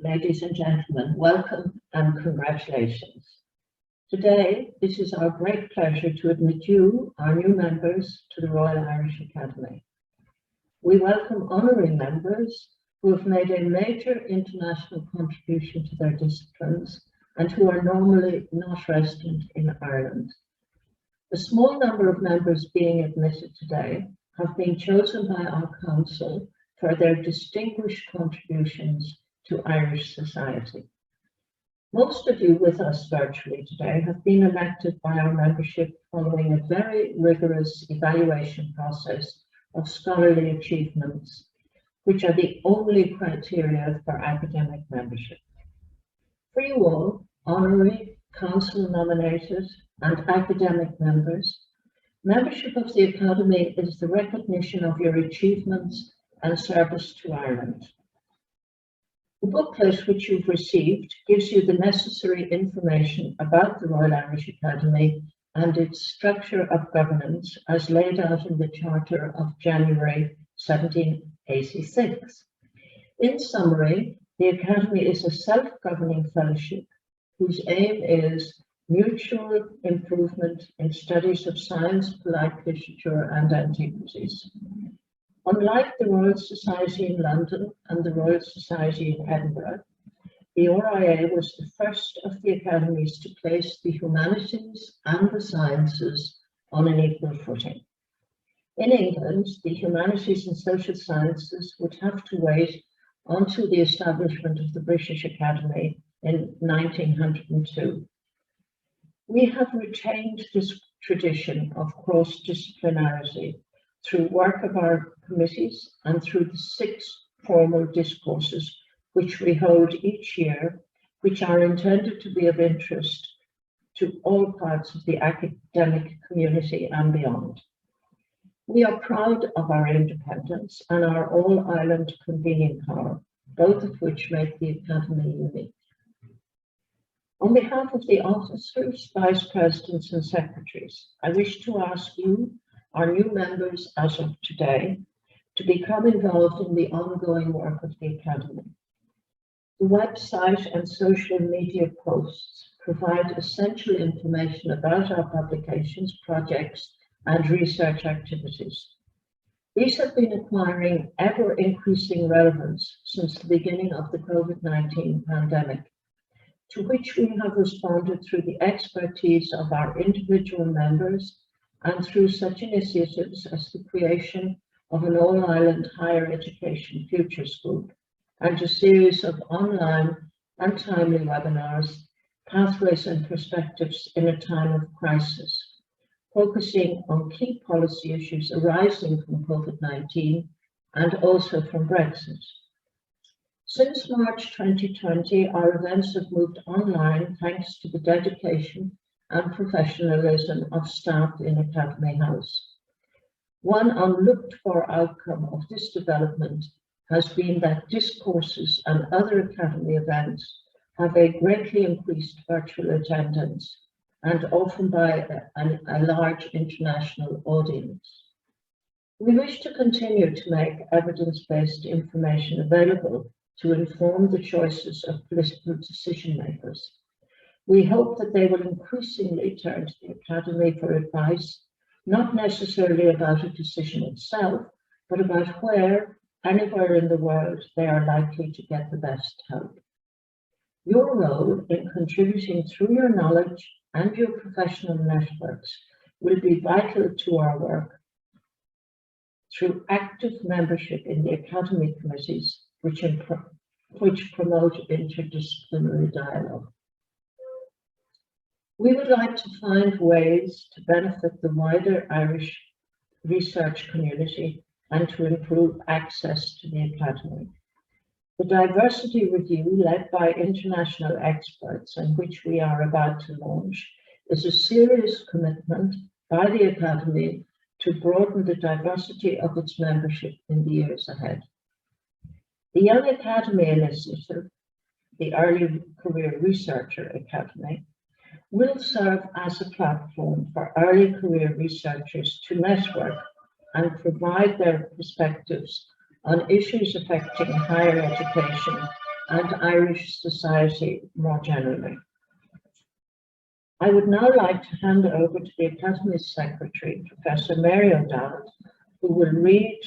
Ladies and gentlemen, welcome and congratulations. Today, it is our great pleasure to admit you, our new members, to the Royal Irish Academy. We welcome honorary members who have made a major international contribution to their disciplines and who are normally not resident in Ireland. The small number of members being admitted today have been chosen by our Council for their distinguished contributions to Irish society. Most of you with us virtually today have been elected by our membership following a very rigorous evaluation process of scholarly achievements, which are the only criteria for academic membership. For you all, honorary, Council nominated and academic members, membership of the Academy is the recognition of your achievements and service to Ireland. The booklet which you've received gives you the necessary information about the Royal Irish Academy and its structure of governance as laid out in the Charter of January 1786. In summary, the Academy is a self-governing fellowship whose aim is mutual improvement in studies of science, polite literature and antiquities. Unlike the Royal Society in London and the Royal Society in Edinburgh, the RIA was the first of the academies to place the humanities and the sciences on an equal footing. In England, the humanities and social sciences would have to wait until the establishment of the British Academy in 1902. We have retained this tradition of cross-disciplinarity through work of our committees and through the 6 formal discourses which we hold each year, which are intended to be of interest to all parts of the academic community and beyond. We are proud of our independence and our all-Ireland convening power, both of which make the Academy unique. On behalf of the officers, vice presidents and secretaries, I wish to ask you, our new members as of today, to become involved in the ongoing work of the Academy. The website and social media posts provide essential information about our publications, projects, and research activities. These have been acquiring ever-increasing relevance since the beginning of the COVID-19 pandemic, to which we have responded through the expertise of our individual members and through such initiatives as the creation of an all-Ireland higher education futures group and a series of online and timely webinars, Pathways and Perspectives in a Time of Crisis, focusing on key policy issues arising from COVID-19 and also from Brexit. Since March 2020, our events have moved online thanks to the dedication and professionalism of staff in Academy House. One unlooked for outcome of this development has been that discourses and other Academy events have a greatly increased virtual attendance and often by a large international audience. We wish to continue to make evidence-based information available to inform the choices of political decision makers. We hope that they will increasingly turn to the Academy for advice, not necessarily about a decision itself, but about where, anywhere in the world, they are likely to get the best help. Your role in contributing through your knowledge and your professional networks will be vital to our work through active membership in the Academy committees, which promote interdisciplinary dialogue. We would like to find ways to benefit the wider Irish research community and to improve access to the Academy. The diversity review led by international experts and which we are about to launch is a serious commitment by the Academy to broaden the diversity of its membership in the years ahead. The Young Academy Initiative, the Early Career Researcher Academy, will serve as a platform for early career researchers to network and provide their perspectives on issues affecting higher education and Irish society more generally. I would now like to hand over to the Academy's Secretary, Professor Mary Erdahl, who will read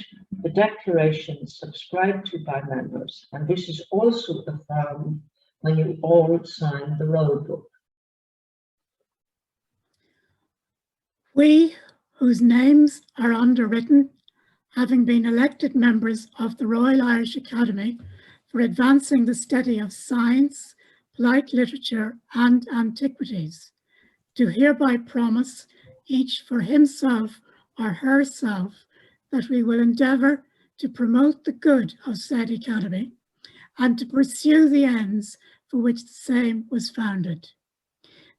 the declaration subscribed to by members, and this is also the form when you all sign the roll book. We, whose names are underwritten, having been elected members of the Royal Irish Academy for advancing the study of science, polite literature, and antiquities, do hereby promise, each for himself or herself, that we will endeavour to promote the good of said Academy and to pursue the ends for which the same was founded,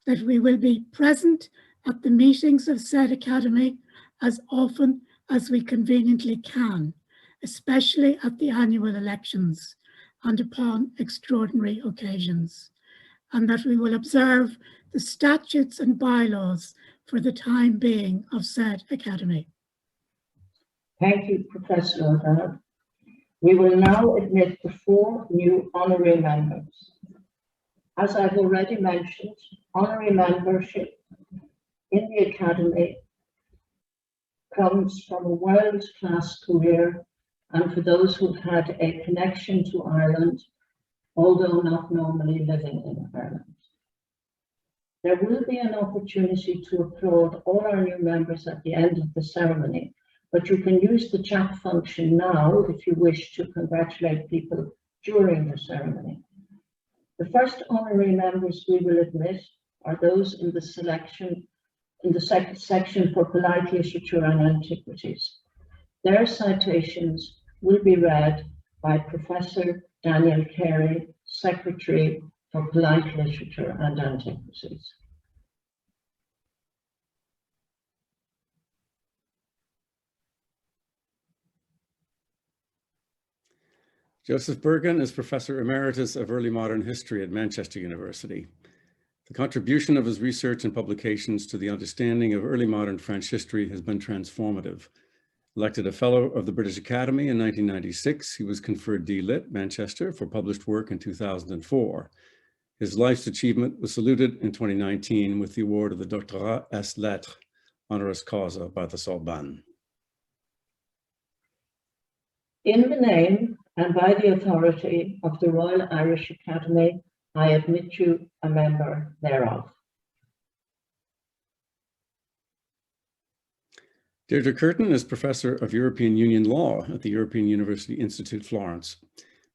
that we will be present at the meetings of said Academy as often as we conveniently can, especially at the annual elections and upon extraordinary occasions, and that we will observe the statutes and bylaws for the time being of said Academy. Thank you, Professor Erdahl. We will now admit the 4 new honorary members. As I've already mentioned, honorary membership in the Academy comes from a world-class career, and for those who've had a connection to Ireland, although not normally living in Ireland. There will be an opportunity to applaud all our new members at the end of the ceremony, but you can use the chat function now if you wish to congratulate people during the ceremony. The first honorary members we will admit are those in the section for polite literature and antiquities. Their citations will be read by Professor Daniel Carey, Secretary for Polite Literature and Antiquities. Josephbergen is Professor Emeritus of Early Modern History at Manchester University. The contribution of his research and publications to the understanding of early modern French history has been transformative. Elected a Fellow of the British Academy in 1996, he was conferred D.Litt. Manchester for published work in 2004. His life's achievement was saluted in 2019 with the award of the Doctorat ès Lettres, honoris causa by the Sorbonne. In the name and by the authority of the Royal Irish Academy, I admit you a member thereof. Deirdre Curtis is Professor of European Union Law at the European University Institute Florence.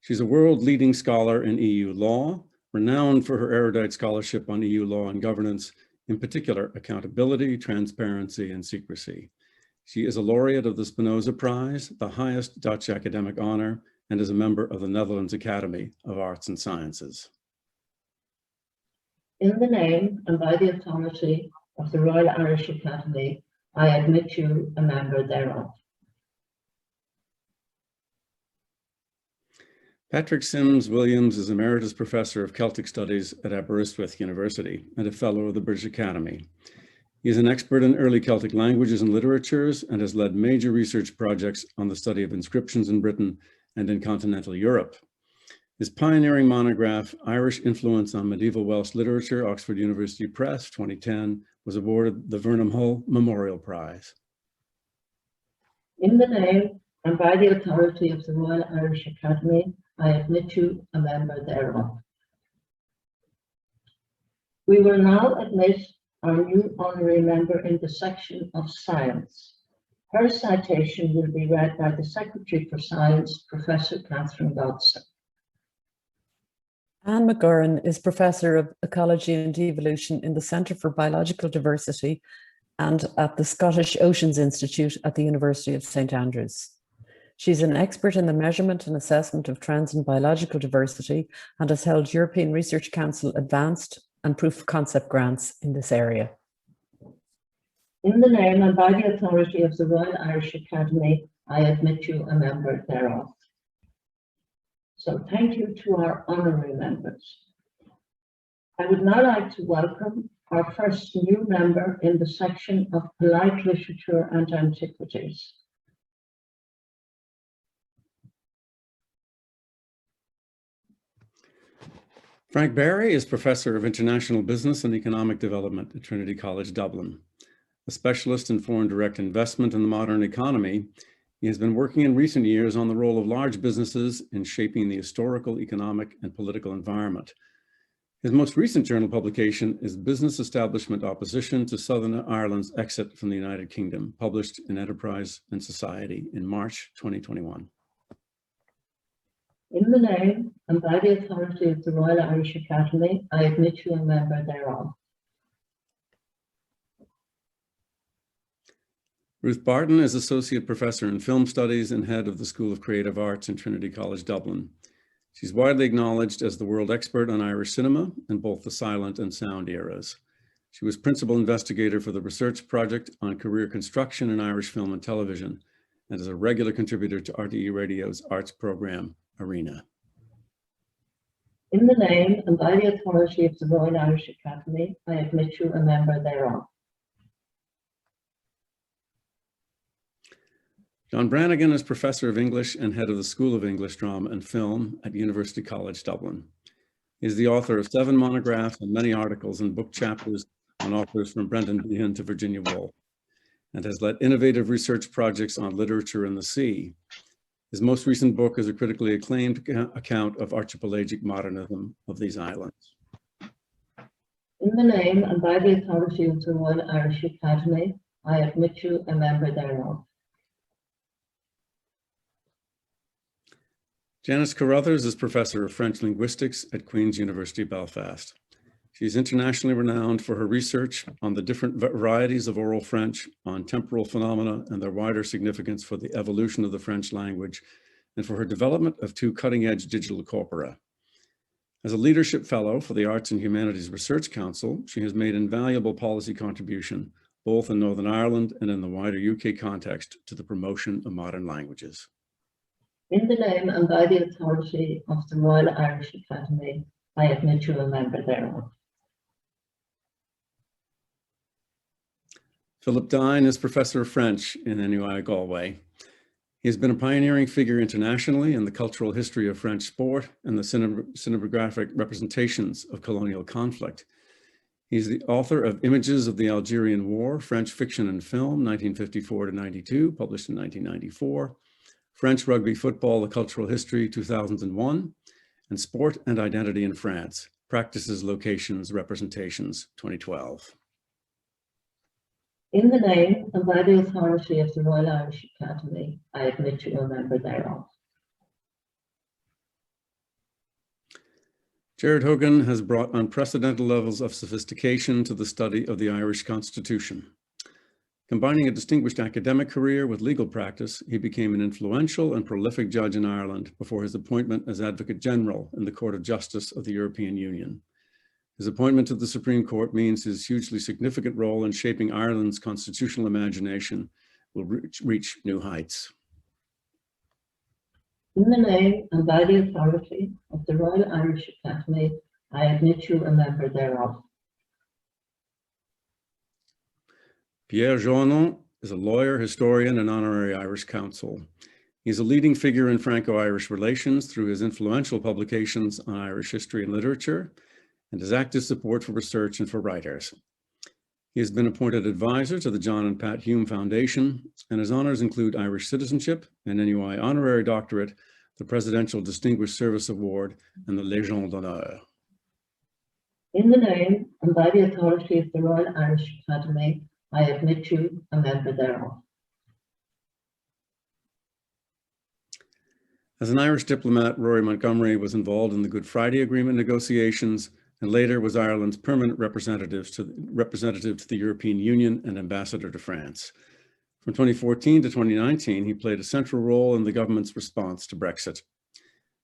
She's a world-leading scholar in EU law, renowned for her erudite scholarship on EU law and governance, in particular accountability, transparency, and secrecy. She is a laureate of the Spinoza Prize, the highest Dutch academic honor, and is a member of the Netherlands Academy of Arts and Sciences. In the name and by the authority of the Royal Irish Academy, I admit you a member thereof. Patrick Sims Williams is Emeritus Professor of Celtic Studies at Aberystwyth University and a Fellow of the British Academy. He is an expert in early Celtic languages and literatures and has led major research projects on the study of inscriptions in Britain and in continental Europe. His pioneering monograph, Irish Influence on Medieval Welsh Literature, Oxford University Press, 2010, was awarded the Vernon Hull Memorial Prize. In the name and by the authority of the Royal Irish Academy, I admit you a member thereof. We will now admit our new honorary member in the section of science. Her citation will be read by the Secretary for Science, Professor Catherine Dodson. Anne McGorin is Professor of Ecology and Evolution in the Centre for Biological Diversity and at the Scottish Oceans Institute at the University of St Andrews. She's an expert in the measurement and assessment of trends in biological diversity and has held European Research Council advanced and proof of concept grants in this area. In the name and by the authority of the Royal Irish Academy, I admit you a member thereof. So thank you to our honorary members. I would now like to welcome our first new member in the section of polite literature and antiquities. Frank Barry is Professor of International Business and Economic Development at Trinity College Dublin. A specialist in foreign direct investment in the modern economy, he has been working in recent years on the role of large businesses in shaping the historical, economic, and political environment. His most recent journal publication is Business Establishment Opposition to Southern Ireland's Exit from the United Kingdom, published in Enterprise and Society in March 2021. In the name and by the authority of the Royal Irish Academy, I admit you a member thereof. Ruth Barton is Associate Professor in Film Studies and Head of the School of Creative Arts in Trinity College Dublin. She's widely acknowledged as the world expert on Irish cinema in both the silent and sound eras. She was Principal Investigator for the research project on career construction in Irish film and television, and is a regular contributor to RTE Radio's arts program, Arena. In the name and by the authority of the Royal Irish Academy, I admit you a member thereof. John Branigan is Professor of English and Head of the School of English Drama and Film at University College Dublin. He is the author of 7 monographs and many articles and book chapters on authors from Brendan Behan to Virginia Woolf, and has led innovative research projects on literature and the sea. His most recent book is a critically acclaimed account of archipelagic modernism of these islands. In the name and by the authority of the Royal Irish Academy, I admit you a member thereof. Janice Carruthers is Professor of French Linguistics at Queen's University, Belfast. She is internationally renowned for her research on the different varieties of oral French, on temporal phenomena and their wider significance for the evolution of the French language, and for her development of 2 cutting-edge digital corpora. As a leadership fellow for the Arts and Humanities Research Council, she has made invaluable policy contribution, both in Northern Ireland and in the wider UK context, to the promotion of modern languages. In the name and by the authority of the Royal Irish Academy, I admit you a member thereof. Philip Dyne is Professor of French in NUI Galway. He has been a pioneering figure internationally in the cultural history of French sport and the cinematographic representations of colonial conflict. He's the author of Images of the Algerian War, French Fiction and Film, 1954 to 92, published in 1994, French Rugby Football, The Cultural History, 2001, and Sport and Identity in France, Practices, Locations, Representations, 2012. In the name and by the authority of the Royal Irish Academy, I admit you a member thereof. Gerard Hogan has brought unprecedented levels of sophistication to the study of the Irish Constitution. Combining a distinguished academic career with legal practice, he became an influential and prolific judge in Ireland before his appointment as Advocate General in the Court of Justice of the European Union. His appointment to the Supreme Court means his hugely significant role in shaping Ireland's constitutional imagination will reach new heights. In the name and by the authority of the Royal Irish Academy, I admit you a member thereof. Pierre Giorno is a lawyer, historian, and honorary Irish counsel. He's a leading figure in Franco-Irish relations through his influential publications on Irish history and literature, and his active support for research and for writers. He has been appointed advisor to the John and Pat Hume Foundation, and his honors include Irish citizenship, an NUI honorary doctorate, the Presidential Distinguished Service Award, and the Légion d'honneur. In the name and by the authority of the Royal Irish Academy, I admit you a member thereof. As an Irish diplomat, Rory Montgomery was involved in the Good Friday Agreement negotiations and later was Ireland's permanent representative to the European Union and ambassador to France. From 2014 to 2019, he played a central role in the government's response to Brexit.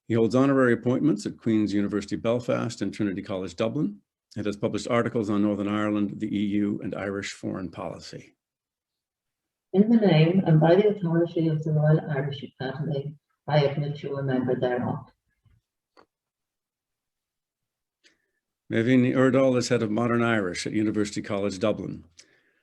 He holds honorary appointments at Queen's University Belfast and Trinity College Dublin, and has published articles on Northern Ireland, the EU, and Irish foreign policy. In the name and by the authority of the Royal Irish Academy, I admit you a member thereof. Mevin Erdahl is head of Modern Irish at University College Dublin.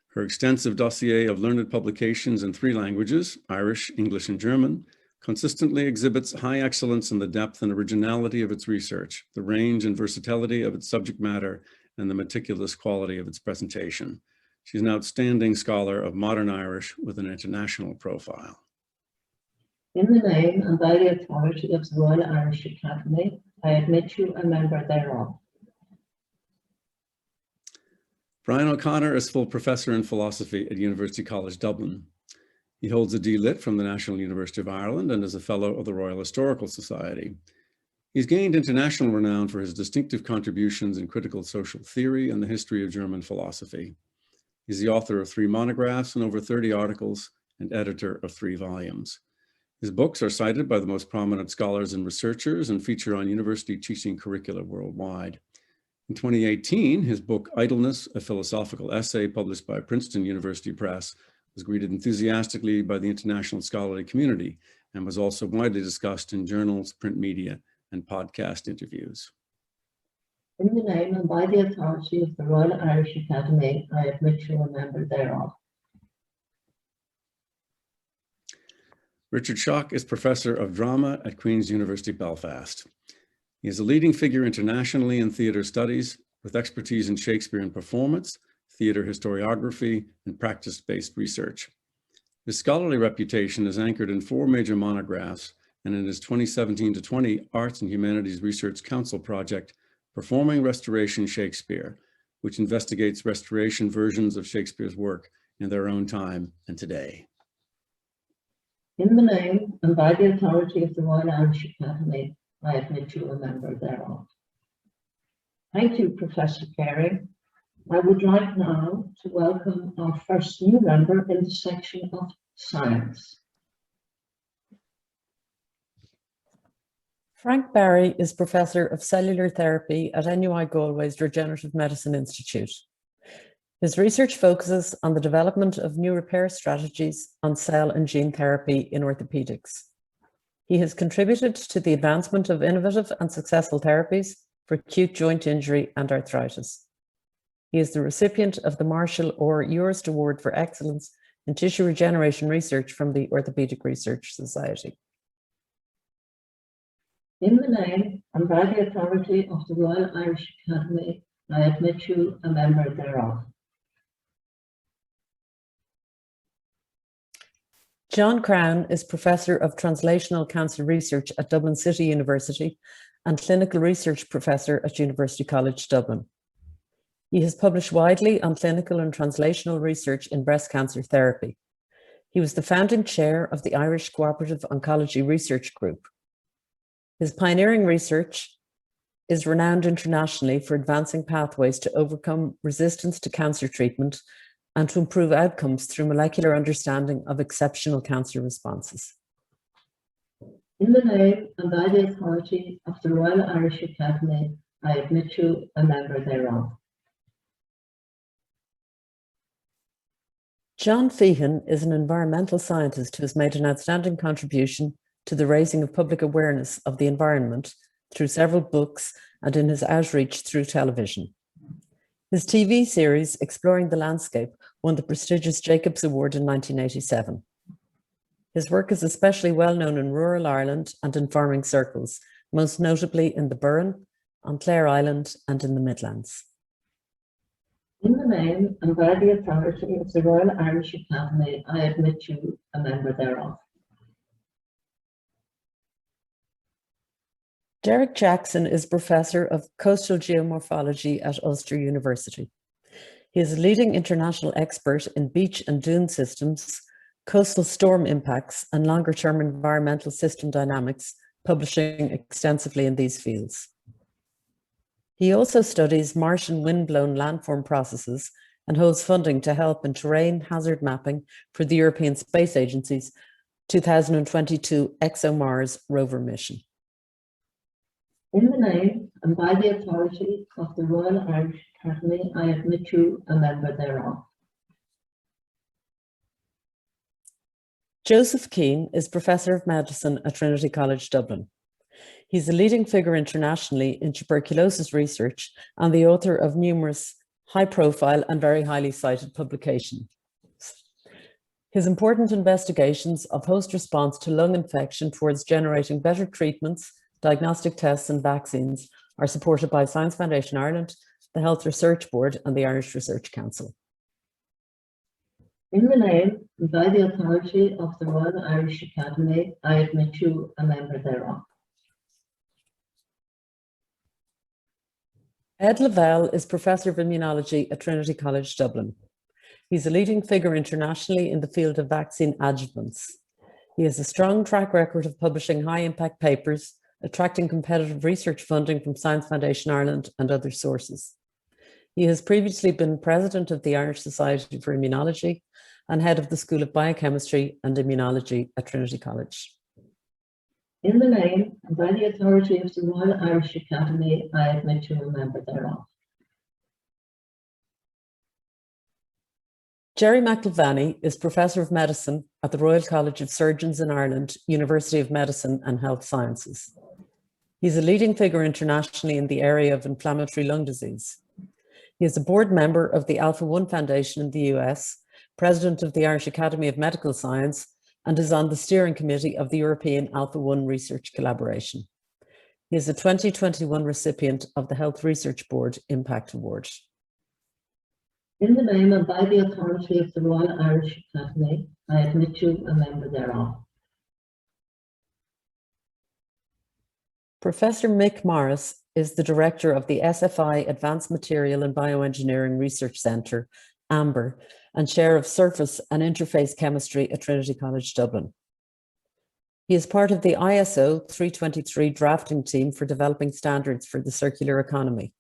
Her extensive dossier of learned publications in 3 languages, Irish, English, and German, consistently exhibits high excellence in the depth and originality of its research, the range and versatility of its subject matter, and the meticulous quality of its presentation. She's an outstanding scholar of modern Irish with an international profile. In the name and by the authority of the Royal Irish Academy, I admit you a member thereof. Brian O'Connor is full professor in philosophy at University College Dublin. He holds a D.Litt from the National University of Ireland and is a fellow of the Royal Historical Society. He's gained international renown for his distinctive contributions in critical social theory and the history of German philosophy. He's the author of 3 monographs and over 30 articles and editor of 3 volumes. His books are cited by the most prominent scholars and researchers and feature on university teaching curricula worldwide. In 2018, his book, Idleness, a Philosophical Essay, published by Princeton University Press, was greeted enthusiastically by the international scholarly community and was also widely discussed in journals, print media, and podcast interviews. In the name and by the authority of the Royal Irish Academy, I admit you a member thereof. Richard Schock is Professor of Drama at Queen's University Belfast. He is a leading figure internationally in theatre studies with expertise in Shakespeare and performance, theatre historiography, and practice-based research. His scholarly reputation is anchored in 4 major monographs and in his 2017 to 20 Arts and Humanities Research Council project, Performing Restoration Shakespeare, which investigates restoration versions of Shakespeare's work in their own time and today. In the name and by the authority of the Royal Irish Academy, I admit you a member thereof. Thank you, Professor Carey. I would like now to welcome our first new member in the section of science. Frank Barry is Professor of Cellular Therapy at NUI Galway's Regenerative Medicine Institute. His research focuses on the development of new repair strategies on cell and gene therapy in orthopedics. He has contributed to the advancement of innovative and successful therapies for acute joint injury and arthritis. He is the recipient of the Marshall or Urist Award for Excellence in Tissue Regeneration Research from the Orthopedic Research Society. In the name and by the authority of the Royal Irish Academy, I admit you a member thereof. John Crown is Professor of Translational Cancer Research at Dublin City University and Clinical Research Professor at University College Dublin. He has published widely on clinical and translational research in breast cancer therapy. He was the founding chair of the Irish Cooperative Oncology Research Group. His pioneering research is renowned internationally for advancing pathways to overcome resistance to cancer treatment and to improve outcomes through molecular understanding of exceptional cancer responses. In the name and by the authority of the Royal Irish Academy, I admit you a member thereof. John Feigen is an environmental scientist who has made an outstanding contribution to the raising of public awareness of the environment through several books and in his outreach through television. His TV series, Exploring the Landscape, won the prestigious Jacobs Award in 1987. His work is especially well known in rural Ireland and in farming circles, most notably in the Burren, on Clare Island, and in the Midlands. In the name and by the authority of the Royal Irish Academy, I admit you a member thereof. Derek Jackson is Professor of Coastal Geomorphology at Ulster University. He is a leading international expert in beach and dune systems, coastal storm impacts, and longer-term environmental system dynamics, publishing extensively in these fields. He also studies marsh and wind-blown landform processes and holds funding to help in terrain hazard mapping for the European Space Agency's 2022 ExoMars rover mission. In the name and by the authority of the Royal Irish Academy, I admit you a member thereof. Joseph Keane is Professor of Medicine at Trinity College Dublin. He's a leading figure internationally in tuberculosis research and the author of numerous high-profile and very highly cited publications. His important investigations of host response to lung infection towards generating better treatments, diagnostic tests and vaccines are supported by Science Foundation Ireland, the Health Research Board and the Irish Research Council. In the name and by the authority of the Royal Irish Academy, I admit you a member thereof. Ed Lavelle is Professor of Immunology at Trinity College Dublin. He's a leading figure internationally in the field of vaccine adjuvants. He has a strong track record of publishing high-impact papers, attracting competitive research funding from Science Foundation Ireland and other sources. He has previously been president of the Irish Society for Immunology and head of the School of Biochemistry and Immunology at Trinity College. In the name and by the authority of the Royal Irish Academy, I admit you a member thereof. Jerry McIlvanney is Professor of Medicine at the Royal College of Surgeons in Ireland, University of Medicine and Health Sciences. He's a leading figure internationally in the area of inflammatory lung disease. He is a board member of the Alpha One Foundation in the US, president of the Irish Academy of Medical Science, and is on the steering committee of the European Alpha One Research Collaboration. He is a 2021 recipient of the Health Research Board Impact Award. In the name and by the authority of the Royal Irish Academy, I admit you a member thereof. Professor Mick Morris is the director of the SFI Advanced Material and Bioengineering Research Centre, AMBER, and chair of Surface and Interface Chemistry at Trinity College Dublin. He is part of the ISO 323 drafting team for developing standards for the circular economy.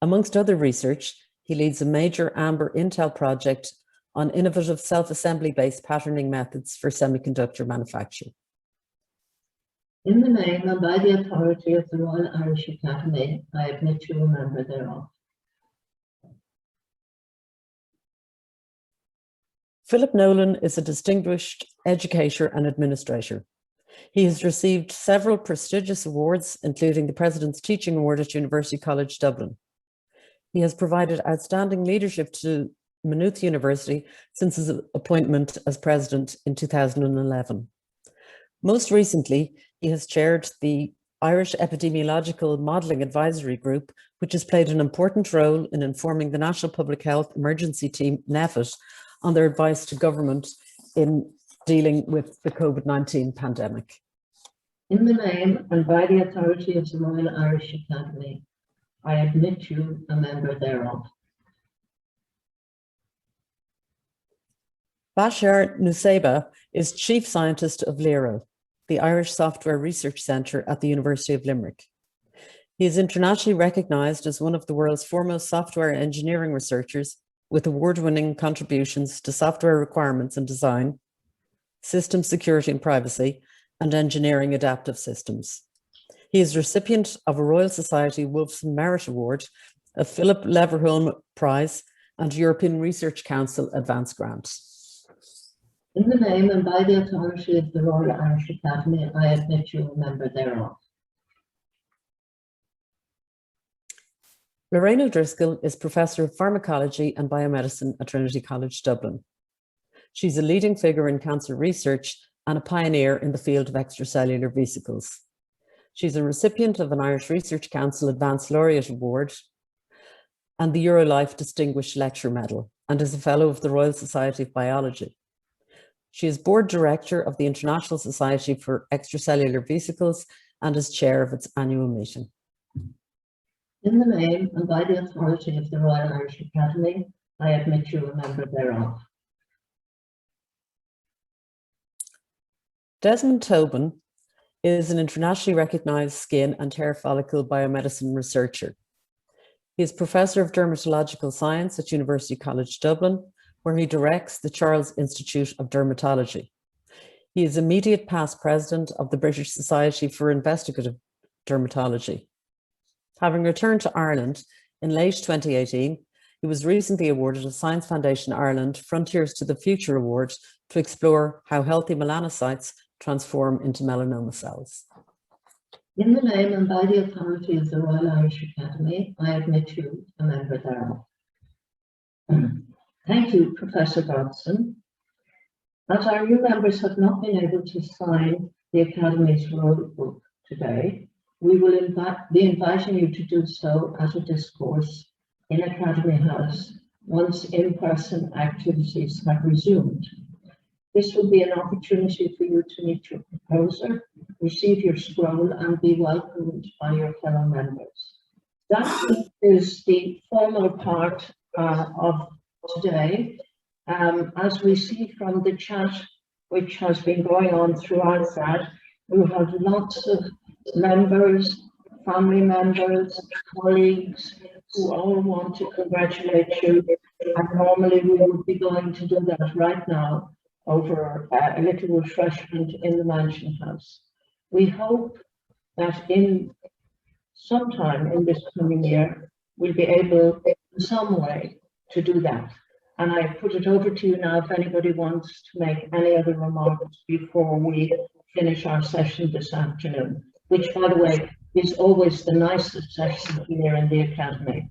Amongst other research, he leads a major AMBER Intel project on innovative self-assembly-based patterning methods for semiconductor manufacture. In the name and by the authority of the Royal Irish Academy, I admit you a member thereof. Philip Nolan is a distinguished educator and administrator. He has received several prestigious awards, including the President's Teaching Award at University College Dublin. He has provided outstanding leadership to Maynooth University since his appointment as president in 2011. Most recently, he has chaired the Irish Epidemiological Modelling Advisory Group, which has played an important role in informing the National Public Health Emergency Team, NPHET, on their advice to government in dealing with the COVID-19 pandemic. In the name and by the authority of the Royal Irish Academy, I admit you a member thereof. Basar Nuseba is Chief Scientist of LERO, the Irish Software Research Centre at the University of Limerick. He is internationally recognised as one of the world's foremost software engineering researchers with award-winning contributions to software requirements and design, system security and privacy, and engineering adaptive systems. He is recipient of a Royal Society Wolfson Merit Award, a Philip Leverhulme Prize, and European Research Council Advance Grant. In the name and by the authority of the Royal Irish Academy, I admit you a member thereof. Lorraine O'Driscoll is Professor of Pharmacology and Biomedicine at Trinity College Dublin. She's a leading figure in cancer research and a pioneer in the field of extracellular vesicles. She's a recipient of an Irish Research Council Advanced Laureate Award and the EuroLife Distinguished Lecture Medal, and is a Fellow of the Royal Society of Biology. She is Board Director of the International Society for Extracellular Vesicles and is Chair of its annual meeting. In the name and by the authority of the Royal Irish Academy, I admit you a member thereof. Desmond Tobin is an internationally recognised skin and hair follicle biomedicine researcher. He is Professor of Dermatological Science at University College Dublin, where he directs the Charles Institute of Dermatology. He is immediate past president of the British Society for Investigative Dermatology. Having returned to Ireland in late 2018, he was recently awarded a Science Foundation Ireland Frontiers to the Future Award to explore how healthy melanocytes transform into melanoma cells. In the name and by the authority of the Royal Irish Academy, I admit you a member thereof. Thank you, Professor Godson. As our new members have not been able to sign the Academy's rule book today, we will be inviting you to do so as a discourse in Academy House once in-person activities have resumed. This will be an opportunity for you to meet your proposer, receive your scroll, and be welcomed by your fellow members. That is the formal part of today. As we see from the chat, which has been going on throughout that, we have lots of members, family members, colleagues who all want to congratulate you. And normally we would be going to do that right now over a little refreshment in the Mansion House. We hope that in sometime in this coming year, we'll be able in some way to do that. And I put it over to you now if anybody wants to make any other remarks before we finish our session this afternoon, which, by the way, is always the nicest session here in the Academy.